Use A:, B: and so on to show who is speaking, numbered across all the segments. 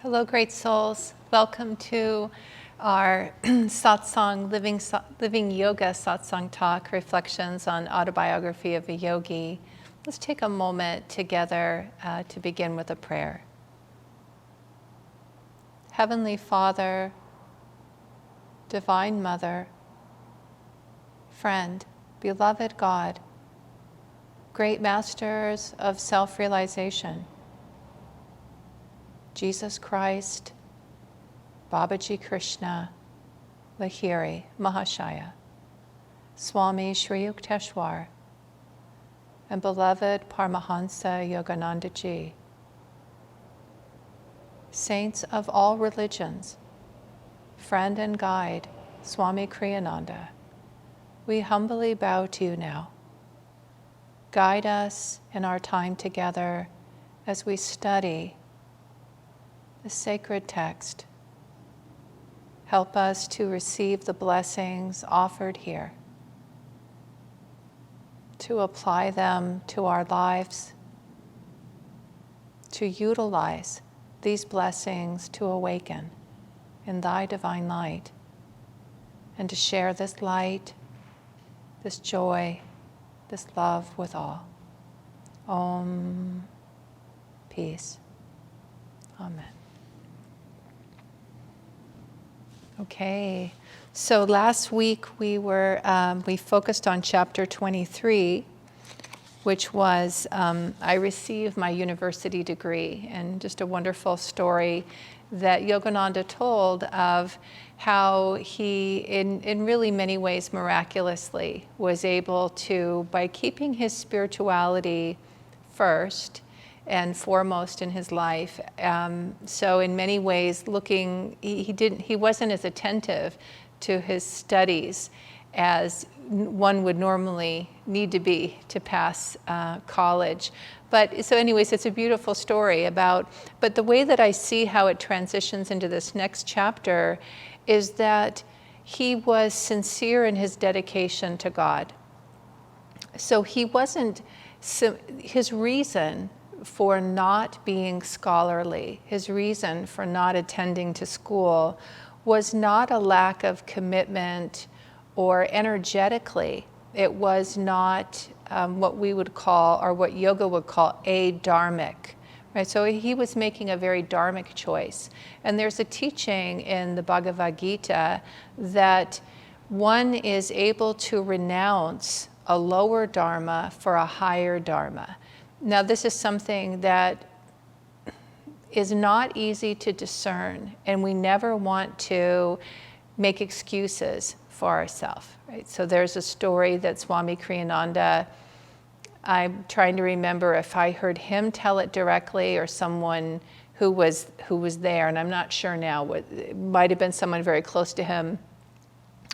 A: Hello, great souls. Welcome to our Satsang, Living Yoga Satsang Talk, Reflections on Autobiography of a Yogi. Let's take a moment together to begin with a prayer. Heavenly Father, Divine Mother, Friend, Beloved God, Great Masters of Self-Realization, Jesus Christ, Babaji Krishna, Lahiri, Mahashaya, Swami Sri Yukteswar, and beloved Paramhansa Yogananda Ji, saints of all religions, friend and guide, Swami Kriyananda, we humbly bow to you now. Guide us in our time together as we study the sacred text. Help us to receive the blessings offered here, to apply them to our lives, to utilize these blessings to awaken in thy divine light, and to share this light, this joy, this love with all. Om. Peace. Amen. Okay, so last week we focused on chapter 23, which was I received my university degree, and just a wonderful story that Yogananda told of how he, in really many ways miraculously, was able to, by keeping his spirituality first and foremost in his life. So in many ways, he wasn't as attentive to his studies as one would normally need to be to pass college. But so anyways, it's a beautiful story but the way that I see how it transitions into this next chapter is that he was sincere in his dedication to God. So his reason for not being scholarly, his reason for not attending to school was not a lack of commitment or energetically. It was not what we would call, or what yoga would call, adharmic. Right? So he was making a very dharmic choice. And there's a teaching in the Bhagavad Gita that one is able to renounce a lower dharma for a higher dharma. Now, this is something that is not easy to discern, and we never want to make excuses for ourselves, right? So there's a story that Swami Kriyananda, I'm trying to remember if I heard him tell it directly or someone who was there, and I'm not sure now. It might have been someone very close to him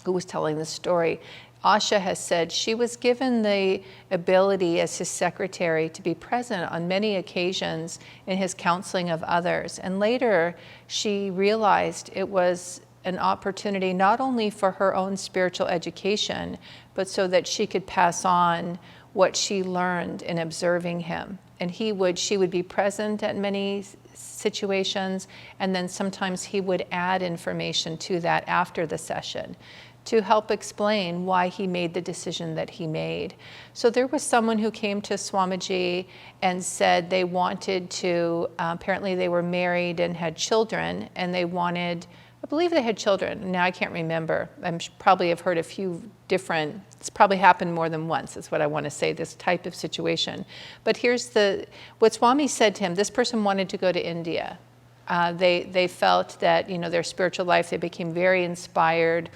A: who was telling the story. Asha has said she was given the ability as his secretary to be present on many occasions in his counseling of others. And later she realized it was an opportunity not only for her own spiritual education, but so that she could pass on what she learned in observing him. And she would be present at many situations, and then sometimes he would add information to that after the session to help explain why he made the decision that he made. So there was someone who came to Swamiji and said they wanted to, apparently they were married and had children, and they wanted, I believe they had children. Now I can't remember. Probably have heard a few different, it's probably happened more than once, is what I want to say, this type of situation. But here's what Swami said to him. This person wanted to go to India. They felt that, their spiritual life, they became very inspired,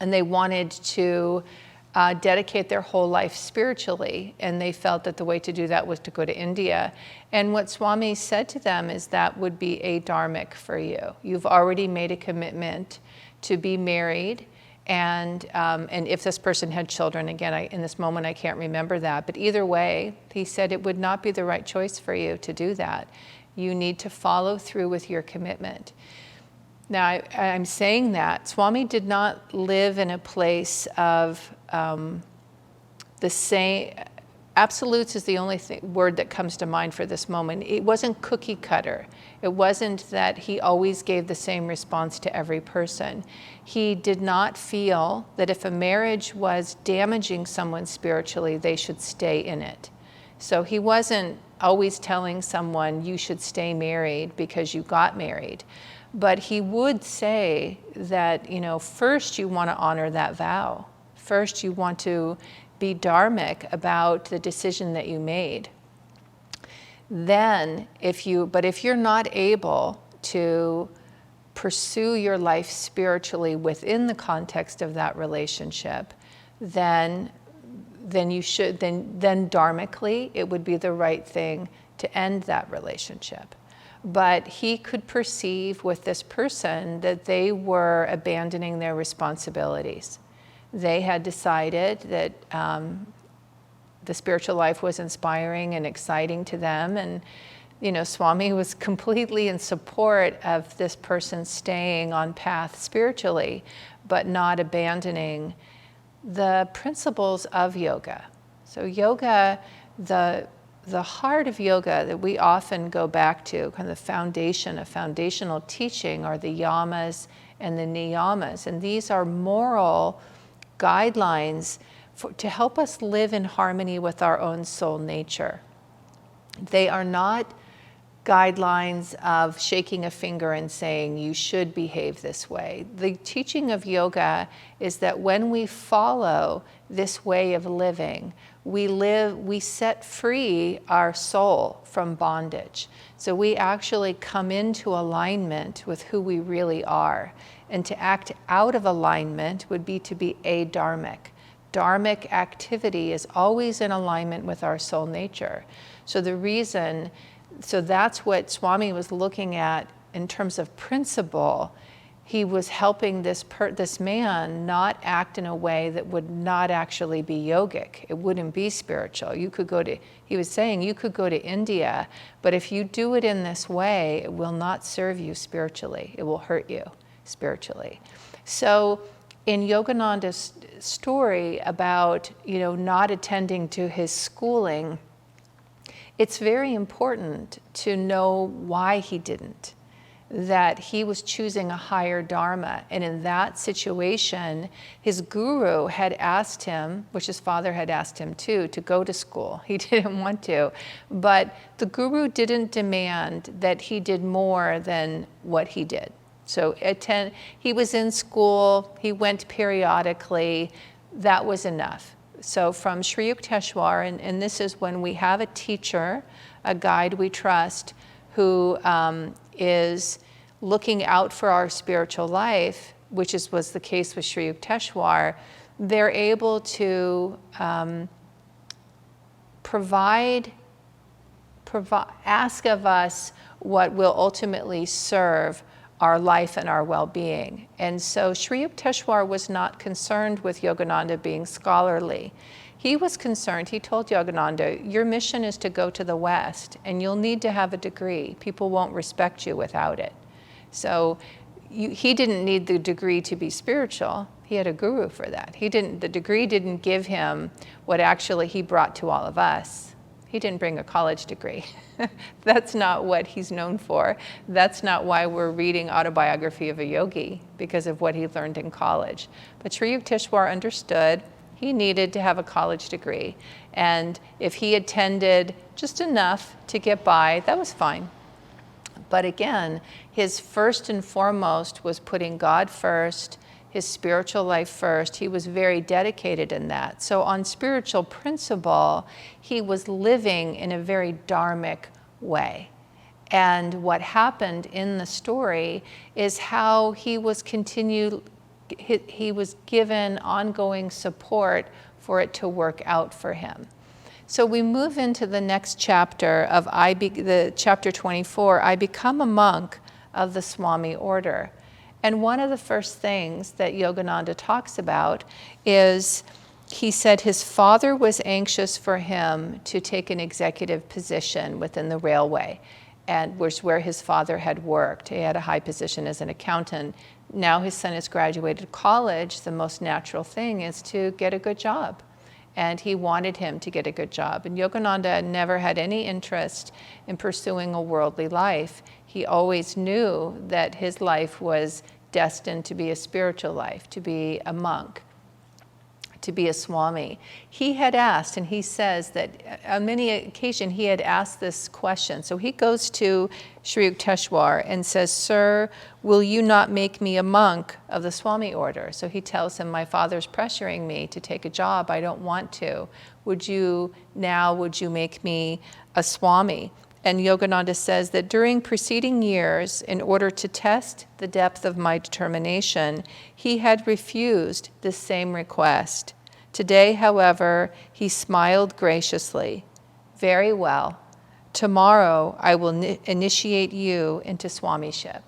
A: and they wanted to dedicate their whole life spiritually, and they felt that the way to do that was to go to India. And what Swami said to them is that would be adharmic for you. You've already made a commitment to be married, and if this person had children, again, in this moment I can't remember that, but either way, he said it would not be the right choice for you to do that. You need to follow through with your commitment. Now, I'm saying that Swami did not live in a place of the same, absolutes is the only word that comes to mind for this moment. It wasn't cookie cutter. It wasn't that he always gave the same response to every person. He did not feel that if a marriage was damaging someone spiritually, they should stay in it. So he wasn't always telling someone you should stay married because you got married. But he would say that, first you want to honor that vow. First you want to be dharmic about the decision that you made. Then, if you're not able to pursue your life spiritually within the context of that relationship, then dharmically, it would be the right thing to end that relationship. But he could perceive with this person that they were abandoning their responsibilities. They had decided that the spiritual life was inspiring and exciting to them, and Swami was completely in support of this person staying on path spiritually, but not abandoning the principles of yoga. So yoga, the heart of yoga that we often go back to, kind of the foundation, a foundational teaching, are the yamas and the niyamas. And these are moral guidelines to help us live in harmony with our own soul nature. They are not guidelines of shaking a finger and saying you should behave this way. The teaching of yoga is that when we follow this way of living, we set free our soul from bondage. So we actually come into alignment with who we really are. And to act out of alignment would be to be adharmic. Dharmic activity is always in alignment with our soul nature. So that's what Swami was looking at in terms of principle. He was helping this man not act in a way that would not actually be yogic. It wouldn't be spiritual. He was saying you could go to India, but if you do it in this way, it will not serve you spiritually. It will hurt you spiritually. So in Yogananda's story about, not attending to his schooling, it's very important to know why he didn't, that he was choosing a higher dharma. And in that situation, his guru had asked him, which his father had asked him too, to go to school. He didn't want to, but the guru didn't demand that he did more than what he did. So he was in school, he went periodically, that was enough. So from Sri Yukteswar, and this is when we have a teacher, a guide we trust, who is looking out for our spiritual life, which was the case with Sri Yukteswar, they're able to ask of us what will ultimately serve our life and our well-being. And so Sri Yukteswar was not concerned with Yogananda being scholarly. He was concerned, he told Yogananda, your mission is to go to the West and you'll need to have a degree. People won't respect you without it. So he didn't need the degree to be spiritual. He had a guru for that. The degree didn't give him what actually he brought to all of us. He didn't bring a college degree. That's not what he's known for. That's not why we're reading Autobiography of a Yogi, because of what he learned in college. But Sri Yukteswar understood he needed to have a college degree. And if he attended just enough to get by, that was fine. But again, his first and foremost was putting God first, his spiritual life first. He was very dedicated in that. So on spiritual principle, he was living in a very dharmic way. And what happened in the story is how he was he was given ongoing support for it to work out for him. So we move into the next chapter of the chapter 24, I become a monk of the Swami order. And one of the first things that Yogananda talks about is, he said his father was anxious for him to take an executive position within the railway, and was where his father had worked. He had a high position as an accountant. Now his son has graduated college. The most natural thing is to get a good job and he wanted him to get a good job. And Yogananda never had any interest in pursuing a worldly life. He always knew that his life was destined to be a spiritual life, to be a monk, to be a Swami. He had asked, and he says that on many occasions he had asked this question. So he goes to Sri Yukteswar and says, "Sir, will you not make me a monk of the Swami order?" So he tells him, "My father's pressuring me to take a job. I don't want to. Would you make me a Swami?" And Yogananda says that during preceding years, in order to test the depth of my determination, he had refused this same request. Today, however, he smiled graciously. "Very well. Tomorrow I will initiate you into Swamiship."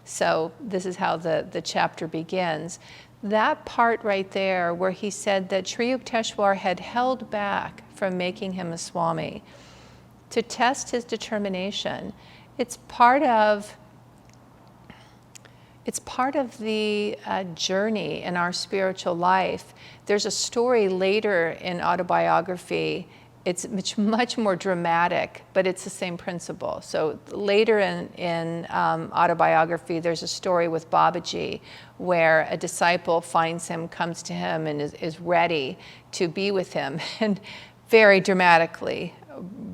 A: So this is how the chapter begins. That part right there where he said that Sri Yukteswar had held back from making him a Swami, to test his determination, it's part of the journey in our spiritual life. There's a story later in Autobiography. It's much more dramatic, but it's the same principle. So later in Autobiography, there's a story with Babaji where a disciple finds him, comes to him, and is ready to be with him. And very dramatically,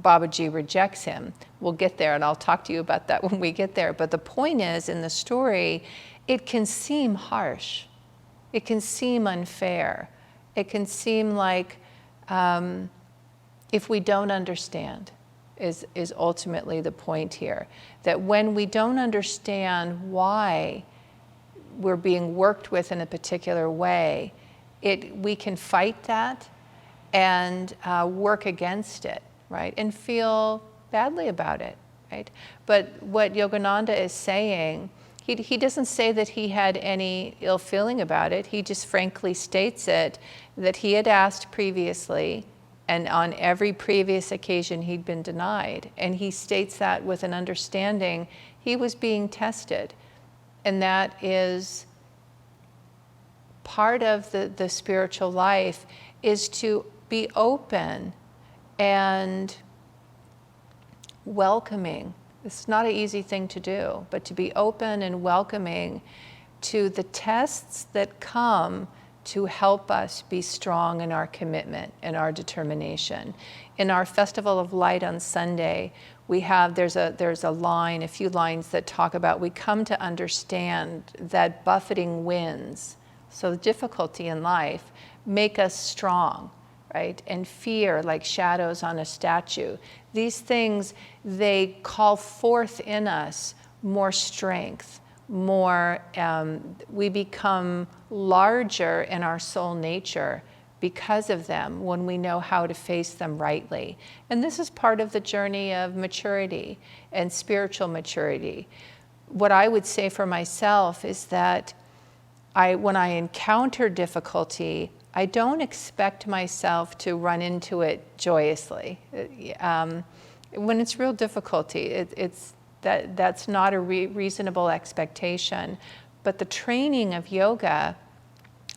A: Babaji rejects him. We'll get there, and I'll talk to you about that when we get there. But the point is, in the story, it can seem harsh. It can seem unfair. It can seem like if we don't understand, is ultimately the point here. That when we don't understand why we're being worked with in a particular way, we can fight that and work against it, right? And feel badly about it, right? But what Yogananda is saying, he doesn't say that he had any ill feeling about it. He just frankly states it, that he had asked previously, and on every previous occasion he'd been denied. And he states that with an understanding he was being tested. And that is part of the spiritual life, is to be open and welcoming. It's not an easy thing to do, but to be open and welcoming to the tests that come to help us be strong in our commitment and our determination. In our Festival of Light on Sunday, there's a line, a few lines that talk about we come to understand that buffeting winds, so difficulty in life, make us strong, right? And fear, like shadows on a statue. These things, they call forth in us more strength, more, we become larger in our soul nature because of them when we know how to face them rightly. And this is part of the journey of maturity and spiritual maturity. What I would say for myself is that when I encounter difficulty, I don't expect myself to run into it joyously. When it's real difficulty, that's not a reasonable expectation. But the training of yoga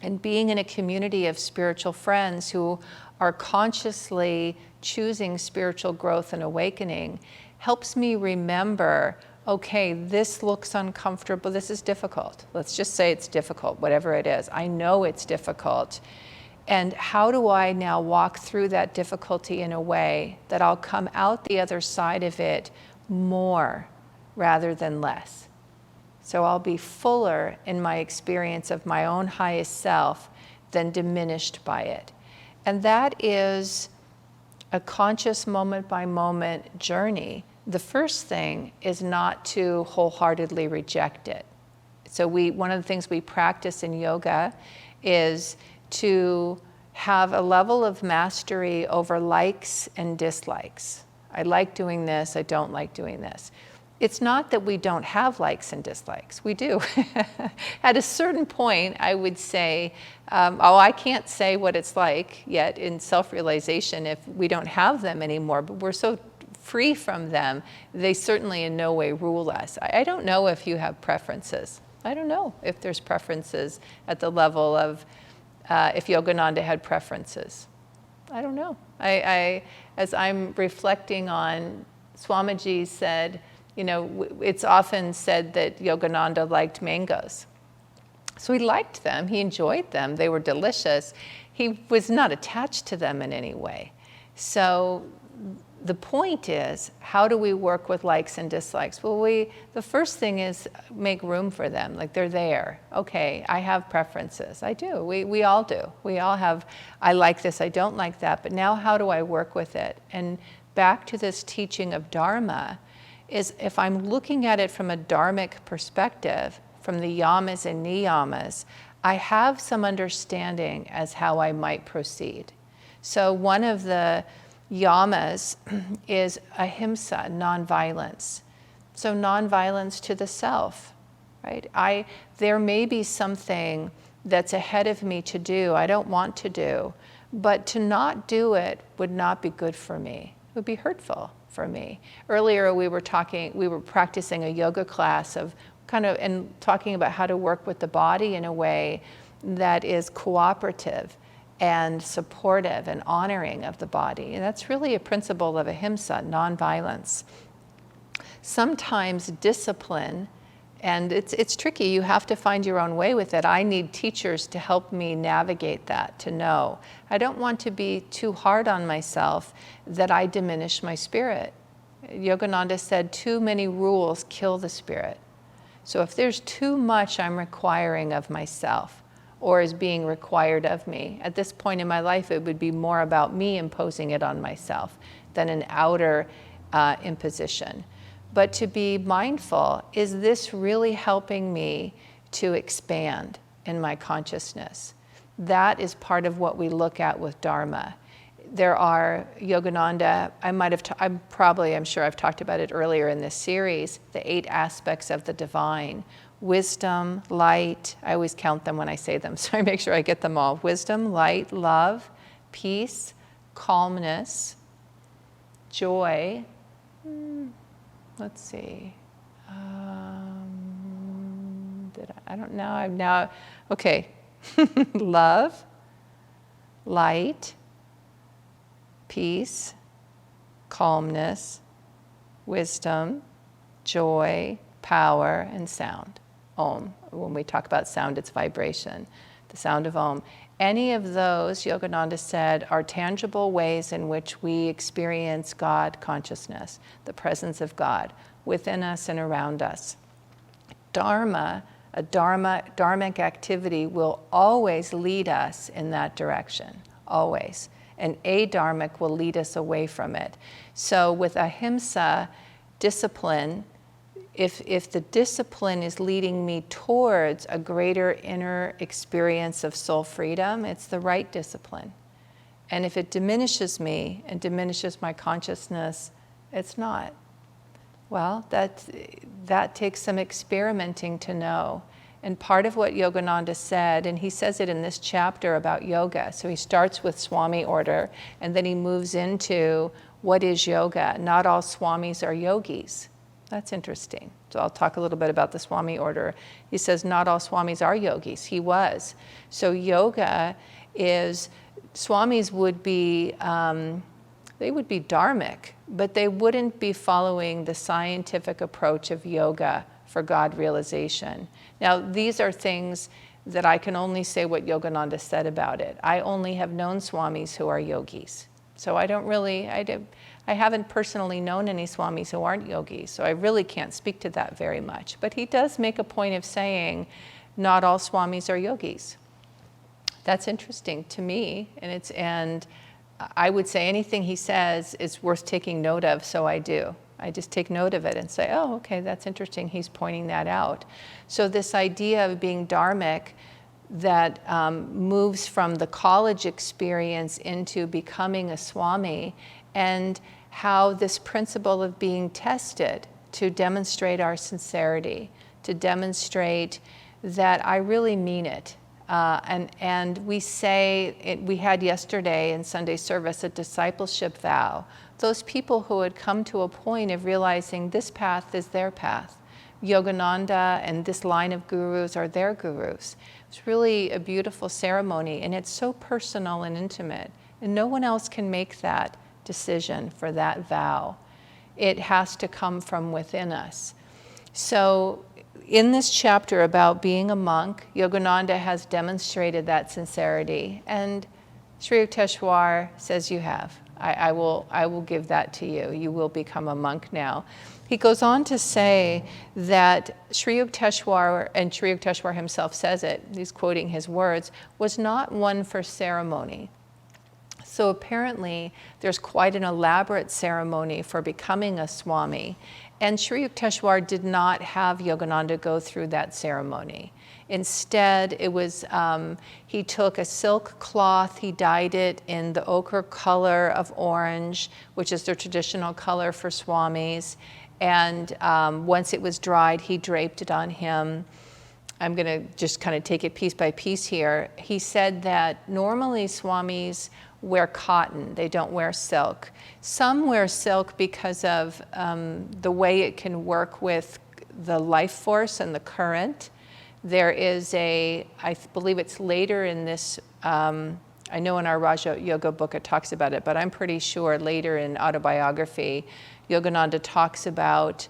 A: and being in a community of spiritual friends who are consciously choosing spiritual growth and awakening helps me remember, okay, this looks uncomfortable, this is difficult. Let's just say it's difficult, whatever it is. I know it's difficult. And how do I now walk through that difficulty in a way that I'll come out the other side of it more rather than less? So I'll be fuller in my experience of my own highest self than diminished by it. And that is a conscious moment by moment journey. The first thing is not to wholeheartedly reject it. So one of the things we practice in yoga is to have a level of mastery over likes and dislikes. I like doing this, I don't like doing this. It's not that we don't have likes and dislikes, we do. At a certain point, I would say, I can't say what it's like yet in self-realization if we don't have them anymore, but we're so free from them, they certainly in no way rule us. I don't know if you have preferences. I don't know if there's preferences at the level of, if Yogananda had preferences. I don't know. As I'm reflecting on, Swamiji said, it's often said that Yogananda liked mangoes. So he liked them, he enjoyed them, they were delicious. He was not attached to them in any way. So the point is, how do we work with likes and dislikes? Well, the first thing is make room for them. Like, they're there. Okay, I have preferences. I do. We all do. We all have, I like this, I don't like that. But now how do I work with it? And back to this teaching of Dharma is, if I'm looking at it from a dharmic perspective, from the yamas and niyamas, I have some understanding as how I might proceed. So one of the yamas is ahimsa, nonviolence. So nonviolence to the self, right? There may be something that's ahead of me to do, I don't want to do, but to not do it would not be good for me. It would be hurtful for me. Earlier we were practicing a yoga class of and talking about how to work with the body in a way that is cooperative and supportive and honoring of the body. And that's really a principle of ahimsa, nonviolence. Sometimes discipline, and it's tricky, you have to find your own way with it. I need teachers to help me navigate that, to know. I don't want to be too hard on myself that I diminish my spirit. Yogananda said, too many rules kill the spirit. So if there's too much I'm requiring of myself, or is being required of me, at this point in my life it would be more about me imposing it on myself than an outer imposition. But to be mindful, is this really helping me to expand in my consciousness? That is part of what we look at with Dharma. There are, Yogananda, I'm sure I've talked about it earlier in this series, the 8 aspects of the divine. Wisdom, light, I always count them when I say them, so I make sure I get them all. Wisdom, light, love, peace, calmness, joy. Let's see. I don't know. Okay. Love, light, peace, calmness, wisdom, joy, power, and sound. Om. When we talk about sound, it's vibration. The sound of Om. Any of those, Yogananda said, are tangible ways in which we experience God consciousness, the presence of God within us and around us. Dharma, dharmic activity will always lead us in that direction, always. And adharmic will lead us away from it. So with ahimsa, discipline, if the discipline is leading me towards a greater inner experience of soul freedom, it's the right discipline. And if it diminishes me and diminishes my consciousness, it's not. Well, that takes some experimenting to know. And part of what Yogananda said, and he says it in this chapter about yoga, so he starts with Swami order, and then he moves into what is yoga. Not all Swamis are yogis. That's interesting. So I'll talk a little bit about the Swami order. He says not all Swamis are yogis. He was. So yoga is, Swamis would be, they would be dharmic, but they wouldn't be following the scientific approach of yoga for God realization. Now, these are things that I can only say what Yogananda said about it. I only have known Swamis who are yogis. So I haven't personally known any Swamis who aren't yogis, so I really can't speak to that very much. But he does make a point of saying, not all Swamis are yogis. That's interesting to me, and I would say anything he says is worth taking note of, so I do. I just take note of it and say, oh, okay, that's interesting, he's pointing that out. So this idea of being dharmic that moves from the college experience into becoming a Swami, and how this principle of being tested to demonstrate our sincerity, to demonstrate that I really mean it. And we say, we had yesterday in Sunday service a discipleship vow. Those people who had come to a point of realizing this path is their path. Yogananda and this line of gurus are their gurus. It's really a beautiful ceremony, and it's so personal and intimate. And no one else can make that decision for that vow. It has to come from within us. So in this chapter about being a monk, Yogananda has demonstrated that sincerity. And Sri Yukteswar says you have. I will give that to you. You will become a monk now. He goes on to say that Sri Yukteswar, and Sri Yukteswar himself says it, he's quoting his words, was not one for ceremony. So apparently there's quite an elaborate ceremony for becoming a Swami. And Sri Yukteswar did not have Yogananda go through that ceremony. Instead, it was, he took a silk cloth, he dyed it in the ochre color of orange, which is the traditional color for Swamis. And once it was dried, he draped it on him. I'm going to just kind of take it piece by piece here. He said that normally Swamis wear cotton, they don't wear silk. Some wear silk because of the way it can work with the life force and the current. There is I believe it's later in this, I know in our Raja Yoga book it talks about it, but I'm pretty sure later in Autobiography, Yogananda talks about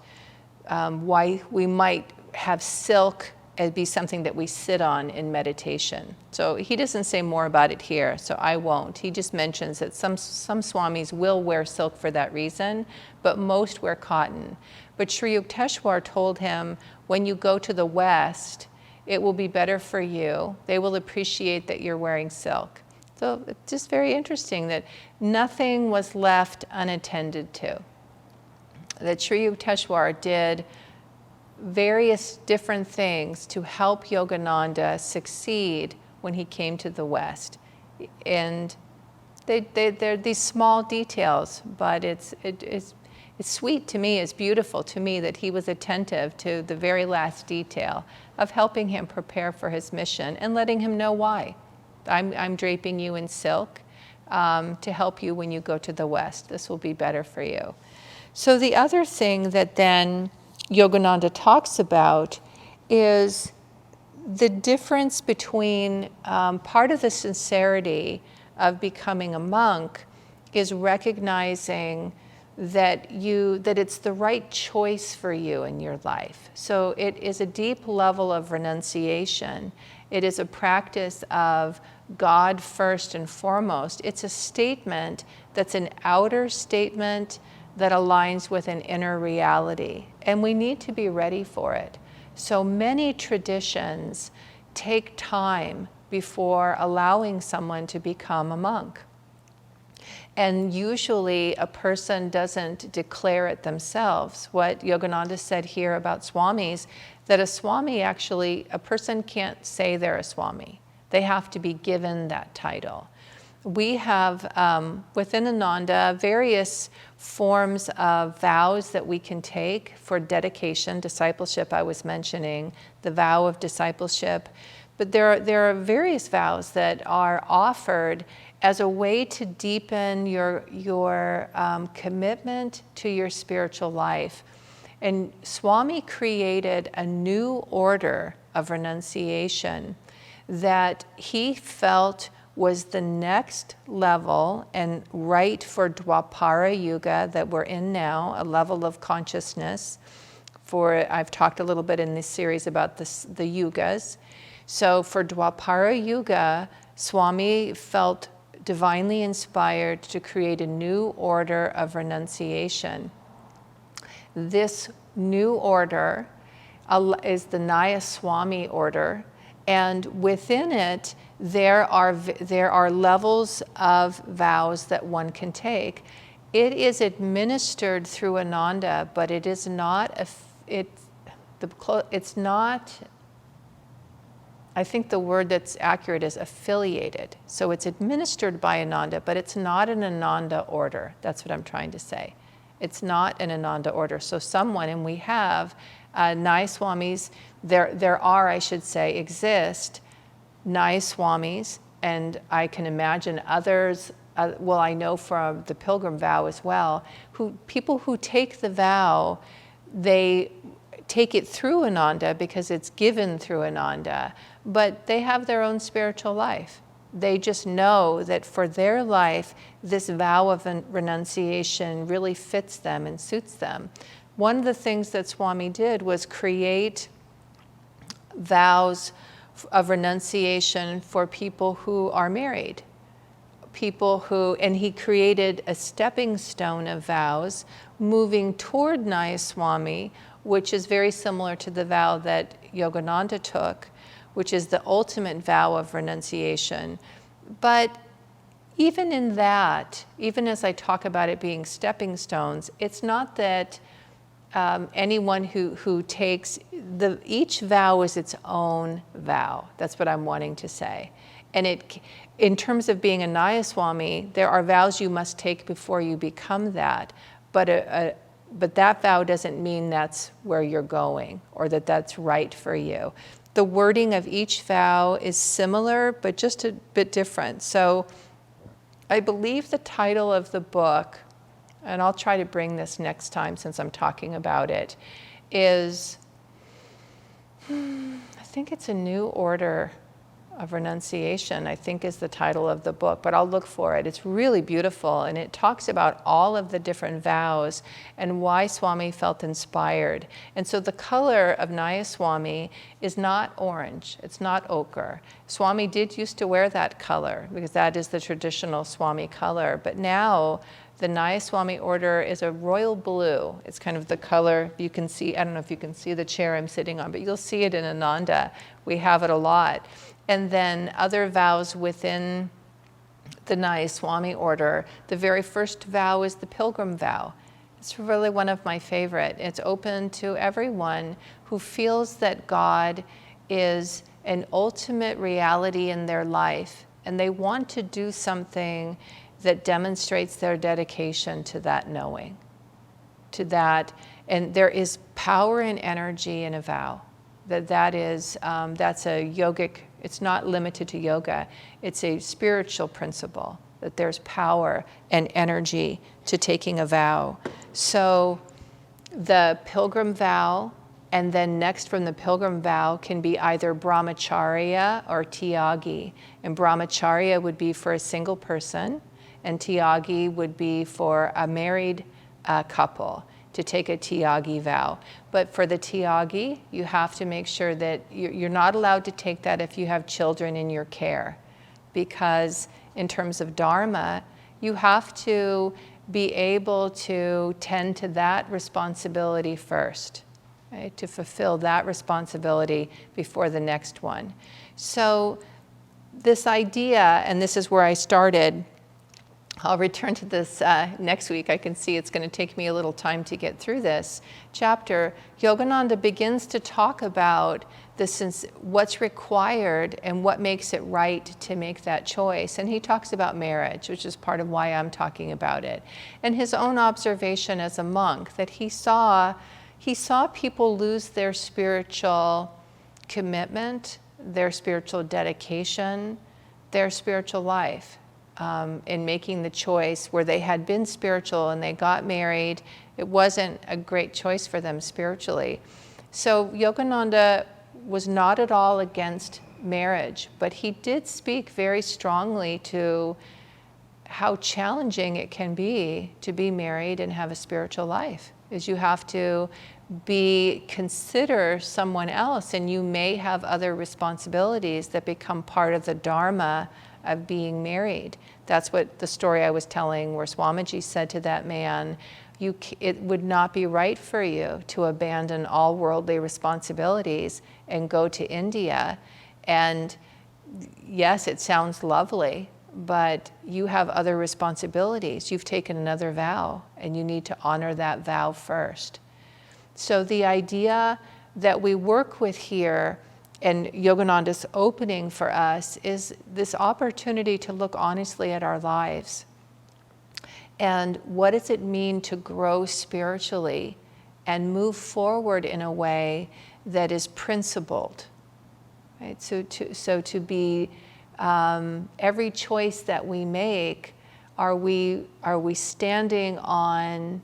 A: why we might have silk and be something that we sit on in meditation. So he doesn't say more about it here, so I won't. He just mentions that some Swamis will wear silk for that reason, but most wear cotton. But Sri Yukteswar told him, when you go to the West, it will be better for you. They will appreciate that you're wearing silk. So it's just very interesting that nothing was left unattended to. That Sri Yukteswar did various different things to help Yogananda succeed when he came to the West. And they're these small details, but it's sweet to me, it's beautiful to me that he was attentive to the very last detail of helping him prepare for his mission and letting him know why. I'm draping you in silk to help you when you go to the West. This will be better for you. So the other thing that then Yogananda talks about is the difference between part of the sincerity of becoming a monk is recognizing that it's the right choice for you in your life. So it is a deep level of renunciation. It is a practice of God first and foremost. It's a statement that's an outer statement that aligns with an inner reality. And we need to be ready for it. So many traditions take time before allowing someone to become a monk. And usually a person doesn't declare it themselves. What Yogananda said here about Swamis, that a Swami actually, a person can't say they're a Swami. They have to be given that title. We have, within Ananda, various forms of vows that we can take for dedication, discipleship I was mentioning, the vow of discipleship. But there are various vows that are offered as a way to deepen your commitment to your spiritual life. And Swami created a new order of renunciation that he felt was the next level and right for Dwapara Yuga that we're in now, a level of consciousness. I've talked a little bit in this series about the yugas. So for Dwapara Yuga, Swami felt divinely inspired to create a new order of renunciation. This new order is the Naya Swami order, and within it there are levels of vows that one can take. It is administered through Ananda, but it is not it's not, I think the word that's accurate is affiliated. So it's administered by Ananda, but it's not an Ananda order. That's what I'm trying to say. It's not an Ananda order. So someone, and we have Naya Swamis, there are, I should say, exist Naya Swamis, and I can imagine others, well, I know from the pilgrim vow as well, people who take the vow, they take it through Ananda because it's given through Ananda, but they have their own spiritual life. They just know that for their life, this vow of renunciation really fits them and suits them. One of the things that Swami did was create vows of renunciation for people who are married. And he created a stepping stone of vows moving toward Nayaswami, which is very similar to the vow that Yogananda took, which is the ultimate vow of renunciation. But even in that, even as I talk about it being stepping stones, it's not that anyone who takes, each vow is its own vow. That's what I'm wanting to say. And in terms of being a Nayaswami, there are vows you must take before you become that. But that vow doesn't mean that's where you're going or that that's right for you. The wording of each vow is similar, but just a bit different. So I believe the title of the book, and I'll try to bring this next time since I'm talking about it, is, I think it's A New Order of Renunciation, I think is the title of the book, but I'll look for it. It's really beautiful, and it talks about all of the different vows and why Swami felt inspired. And so the color of Nayaswami is not orange, it's not ochre. Swami did used to wear that color because that is the traditional Swami color, but now the Nayaswami order is a royal blue. It's kind of the color you can see. I don't know if you can see the chair I'm sitting on, but you'll see it in Ananda. We have it a lot. And then other vows within the Nayaswami order. The very first vow is the pilgrim vow. It's really one of my favorite. It's open to everyone who feels that God is an ultimate reality in their life, and they want to do something that demonstrates their dedication to that knowing, to that. And there is power and energy in a vow. That's a yogic, it's not limited to yoga. It's a spiritual principle that there's power and energy to taking a vow. So the pilgrim vow, and then next from the pilgrim vow can be either brahmacharya or tyagi. And brahmacharya would be for a single person, and tyagi would be for a married couple to take a tyagi vow. But for the tyagi, you have to make sure that you're not allowed to take that if you have children in your care, because in terms of dharma, you have to be able to tend to that responsibility first, right? To fulfill that responsibility before the next one. So this idea, and this is where I started, I'll return to this next week. I can see it's going to take me a little time to get through this chapter. Yogananda begins to talk about what's required and what makes it right to make that choice. And he talks about marriage, which is part of why I'm talking about it. And his own observation as a monk, that he saw people lose their spiritual commitment, their spiritual dedication, their spiritual life. In making the choice where they had been spiritual and they got married, it wasn't a great choice for them spiritually. So Yogananda was not at all against marriage, but he did speak very strongly to how challenging it can be to be married and have a spiritual life. Is you have to consider someone else, and you may have other responsibilities that become part of the dharma of being married. That's what the story I was telling, where Swamiji said to that man, it would not be right for you to abandon all worldly responsibilities and go to India. And yes, it sounds lovely, but you have other responsibilities. You've taken another vow, and you need to honor that vow first. So the idea that we work with here, and Yogananda's opening for us, is this opportunity to look honestly at our lives. And what does it mean to grow spiritually and move forward in a way that is principled? Right? So to be, every choice that we make, are we standing on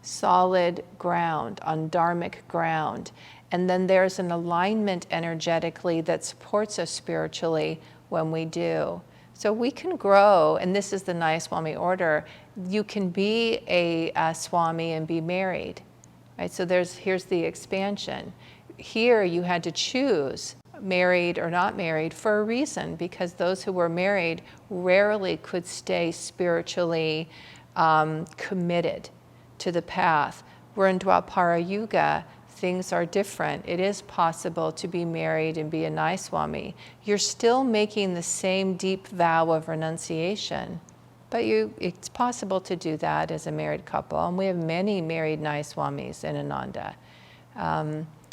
A: solid ground, on dharmic ground? And then there's an alignment energetically that supports us spiritually when we do. So we can grow, and this is the Nayaswami order. You can be a Swami and be married, right? So here's the expansion. Here you had to choose married or not married for a reason, because those who were married rarely could stay spiritually committed to the path. We're in Dwapara Yuga. Things are different. It is possible to be married and be a Nayaswami. You're still making the same deep vow of renunciation, but it's possible to do that as a married couple. And we have many married Nayaswamis in Ananda.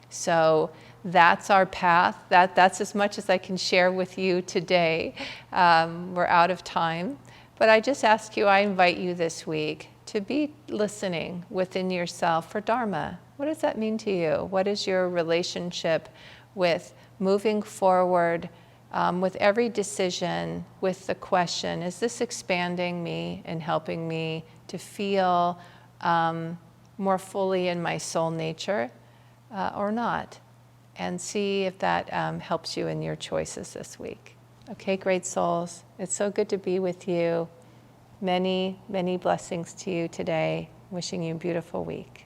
A: So that's our path. That's as much as I can share with you today. We're out of time. But I just ask you, I invite you this week to be listening within yourself for Dharma. What does that mean to you? What is your relationship with moving forward with every decision, with the question, is this expanding me and helping me to feel more fully in my soul nature or not? And see if that helps you in your choices this week. Okay, great souls. It's so good to be with you. Many, many blessings to you today. Wishing you a beautiful week.